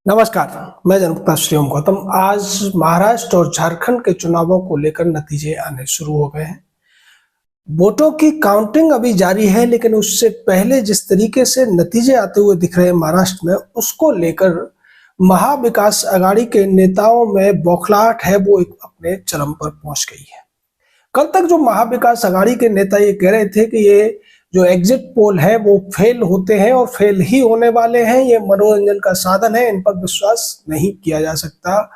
नमस्कार, मैं जनता श्रीओम गौतम। आज महाराष्ट्र और झारखंड के चुनावों को लेकर नतीजे आने शुरू हो गए हैं। वोटों की काउंटिंग अभी जारी है, लेकिन उससे पहले जिस तरीके से नतीजे आते हुए दिख रहे हैं महाराष्ट्र में, उसको लेकर महाविकास अघाड़ी के नेताओं में बौखलाहट है, वो एक अपने चरम पर पहुंच गई है। कल तक जो महाविकास अघाड़ी के नेता ये कह रहे थे कि ये जो एग्जिट पोल है वो फेल होते हैं और फेल ही होने वाले हैं, ये मनोरंजन का साधन है, इन पर विश्वास नहीं किया जा सकता।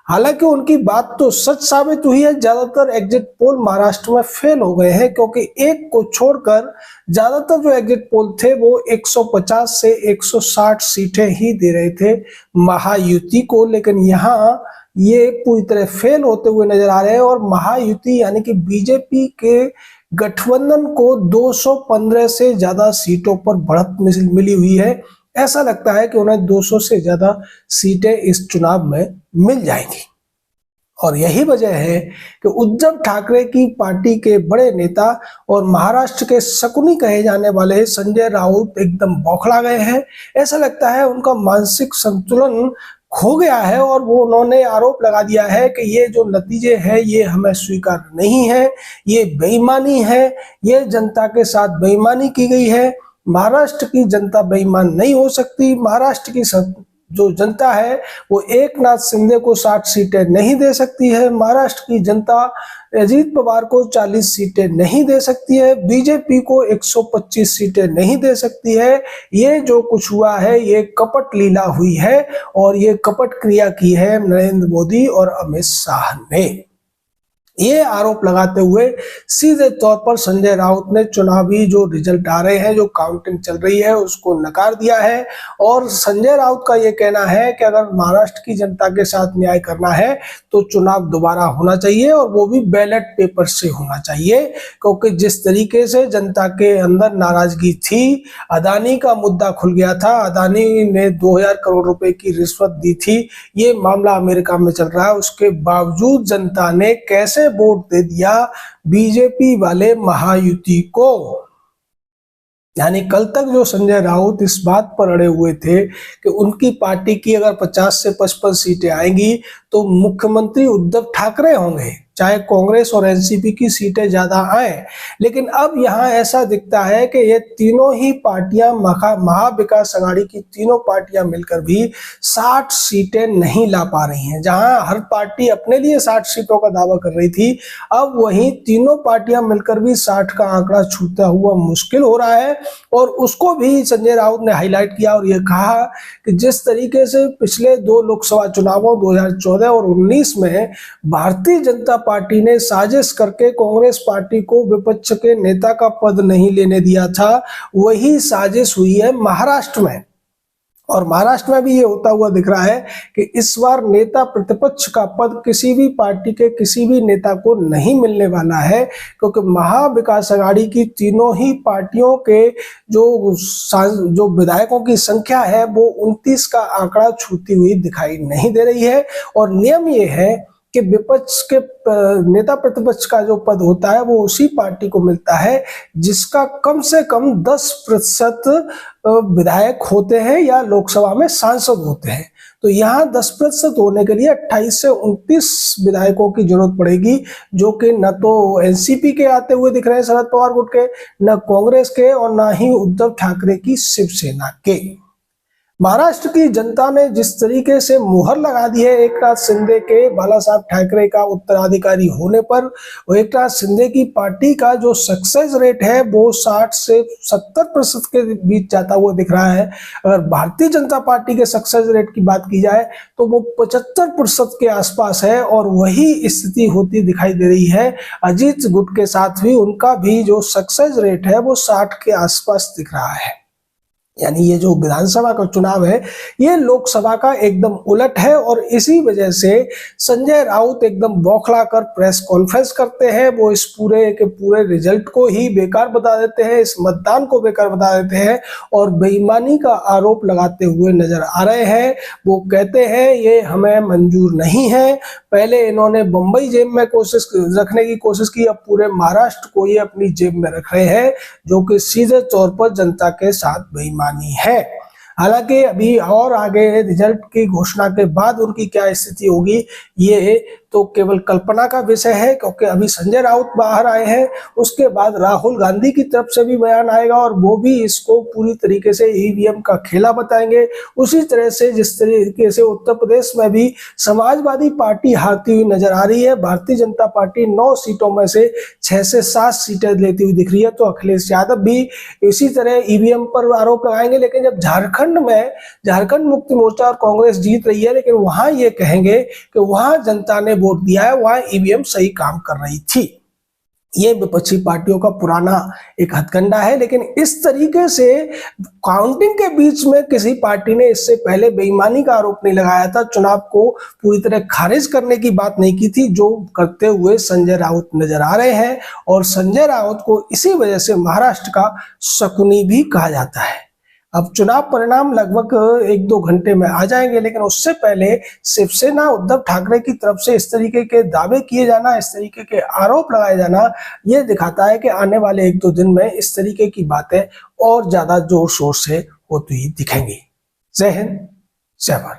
हालांकि उनकी बात तो सच साबित हुई है। ज्यादातर एग्जिट पोल महाराष्ट्र में फेल हो गए हैं, क्योंकि एक को छोड़कर ज्यादातर जो एग्जिट पोल थे वो 150 से 160 सीटें ही दे रहे थे महायुति को। लेकिन यहाँ ये पूरी तरह फेल होते हुए नजर आ रहे हैं और महायुति यानी कि बीजेपी के गठबंधन को 215 से ज्यादा सीटों पर बढ़त मिली हुई है। ऐसा लगता है कि उन्हें 200 से ज्यादा सीटें इस चुनाव में मिल जाएंगी। और यही वजह है कि उद्धव ठाकरे की पार्टी के बड़े नेता और महाराष्ट्र के शकुनी कहे जाने वाले संजय राउत एकदम बौखला गए हैं। ऐसा लगता है उनका मानसिक संतुलन खो गया है और वो उन्होंने आरोप लगा दिया है कि ये जो नतीजे हैं ये हमें स्वीकार नहीं है, ये बेईमानी है, ये जनता के साथ बेईमानी की गई है। महाराष्ट्र की जनता बेईमान नहीं हो सकती। महाराष्ट्र की जो जनता है वो एकनाथ शिंदे को 60 सीटें नहीं दे सकती है। महाराष्ट्र की जनता अजीत पवार को 40 सीटें नहीं दे सकती है। बीजेपी को 125 सीटें नहीं दे सकती है। ये जो कुछ हुआ है ये कपट लीला हुई है और ये कपट क्रिया की है नरेंद्र मोदी और अमित शाह ने। ये आरोप लगाते हुए सीधे तौर पर संजय राउत ने चुनावी जो रिजल्ट आ रहे हैं, जो काउंटिंग चल रही है, उसको नकार दिया है। और संजय राउत का ये कहना है कि अगर महाराष्ट्र की जनता के साथ न्याय करना है तो चुनाव दोबारा होना चाहिए और वो भी बैलेट पेपर से होना चाहिए, क्योंकि जिस तरीके से जनता के अंदर नाराजगी थी, अदानी का मुद्दा खुल गया था, अदानी ने 2000 करोड़ रुपए की रिश्वत दी थी, ये मामला अमेरिका में चल रहा है। उसके बावजूद जनता ने कैसे वोट दे दिया बीजेपी वाले महायुति को। यानी कल तक जो संजय राउत इस बात पर अड़े हुए थे कि उनकी पार्टी की अगर 50 से 55 सीटें आएंगी तो मुख्यमंत्री उद्धव ठाकरे होंगे, चाहे कांग्रेस और एनसीपी की सीटें ज्यादा आए। लेकिन अब यहाँ ऐसा दिखता है कि ये तीनों ही पार्टियां, महाविकास अघाड़ी की तीनों पार्टियां मिलकर भी 60 सीटें नहीं ला पा रही हैं। जहां हर पार्टी अपने लिए 60 सीटों का दावा कर रही थी, अब वहीं तीनों पार्टियां मिलकर भी 60 का आंकड़ा छूता हुआ मुश्किल हो रहा है। और उसको भी संजय राउत ने हाईलाइट किया और ये कहा कि जिस तरीके से पिछले 2 लोकसभा चुनावों 2014 और 19 में भारतीय जनता पार्टी ने साजिश करके कांग्रेस पार्टी को विपक्ष के नेता का पद नहीं लेने दिया था, वही साजिश हुई है महाराष्ट्र में। और महाराष्ट्र में भी ये होता हुआ दिख रहा है कि इस बार नेता प्रतिपक्ष का पद किसी भी पार्टी के किसी भी नेता को नहीं मिलने वाला है, क्योंकि महाविकास अघाड़ी की तीनों ही पार्टियों के जो विधायकों की संख्या है वो 29 का आंकड़ा छूती हुई दिखाई नहीं दे रही है। और नियम ये है कि विपक्ष के नेता प्रतिपक्ष का जो पद होता है वो उसी पार्टी को मिलता है जिसका कम से कम 10% विधायक होते हैं या लोकसभा में सांसद होते हैं। तो यहाँ 10% होने के लिए 28 से 29 विधायकों की जरूरत पड़ेगी, जो कि न तो एनसीपी के आते हुए दिख रहे हैं शरद पवार गुट के, न कांग्रेस के और न ही उद्धव ठाकरे की शिवसेना के। महाराष्ट्र की जनता ने जिस तरीके से मुहर लगा दी है एकनाथ शिंदे के बाला साहब ठाकरे का उत्तराधिकारी होने पर, और एकनाथ शिंदे की पार्टी का जो सक्सेस रेट है वो 60 से 70% के बीच जाता हुआ दिख रहा है। अगर भारतीय जनता पार्टी के सक्सेस रेट की बात की जाए तो वो 75% के आसपास है और वही स्थिति होती दिखाई दे रही है अजीत गुट के साथ भी। उनका भी जो सक्सेस रेट है वो 60 के आसपास दिख रहा है। यानी ये जो विधानसभा का चुनाव है ये लोकसभा का एकदम उलट है। और इसी वजह से संजय राउत एकदम बौखला कर प्रेस कॉन्फ्रेंस करते हैं। वो इस पूरे के पूरे रिजल्ट को ही बेकार बता देते हैं, इस मतदान को बेकार बता देते हैं और बेईमानी का आरोप लगाते हुए नजर आ रहे हैं। वो कहते हैं ये हमें मंजूर नहीं है। पहले इन्होंने बंबई जेब में रखने की कोशिश की, अब पूरे महाराष्ट्र को ये अपनी जेब में रख रहे हैं, जो कि सीधे तौर पर जनता के साथ बेईमानी है। हालांकि अभी और आगे रिजल्ट की घोषणा के बाद उनकी क्या स्थिति होगी ये तो केवल कल्पना का विषय है, क्योंकि अभी संजय राउत बाहर आए हैं, उसके बाद राहुल गांधी की तरफ से भी बयान आएगा और वो भी इसको पूरी तरीके से ईवीएम का खेला बताएंगे। उसी तरह से जिस तरीके से उत्तर प्रदेश में भी समाजवादी पार्टी हारती हुई नजर आ रही है, भारतीय जनता पार्टी 9 सीटों में से 6 से 7 सीटें लेती हुई दिख रही है, तो अखिलेश यादव भी इसी तरह ईवीएम पर आरोप लगाएंगे। लेकिन जब झारखंड मुक्ति मोर्चा और कांग्रेस जीत रही है, लेकिन वहां ये कहेंगे कि वहां जनता ने वोट दिया है, वहां ईवीएम सही काम कर रही थी। ये विपक्षी पार्टियों का पुराना एक हथकंडा है। लेकिन इस तरीके से काउंटिंग के बीच में किसी पार्टी ने इससे पहले बेईमानी का आरोप नहीं लगाया था, चुनाव को पूरी तरह खारिज करने की बात नहीं की थी, जो करते हुए संजय राउत नजर आ रहे हैं। और संजय राउत को इसी वजह से महाराष्ट्र का शकुनी भी कहा जाता है। अब चुनाव परिणाम लगभग 1-2 घंटे में आ जाएंगे, लेकिन उससे पहले शिवसेना उद्धव ठाकरे की तरफ से इस तरीके के दावे किए जाना, इस तरीके के आरोप लगाए जाना, ये दिखाता है कि आने वाले 1-2 दिन में इस तरीके की बातें और ज्यादा जोर शोर से होती दिखेंगी। जय हिंद, जय भारत।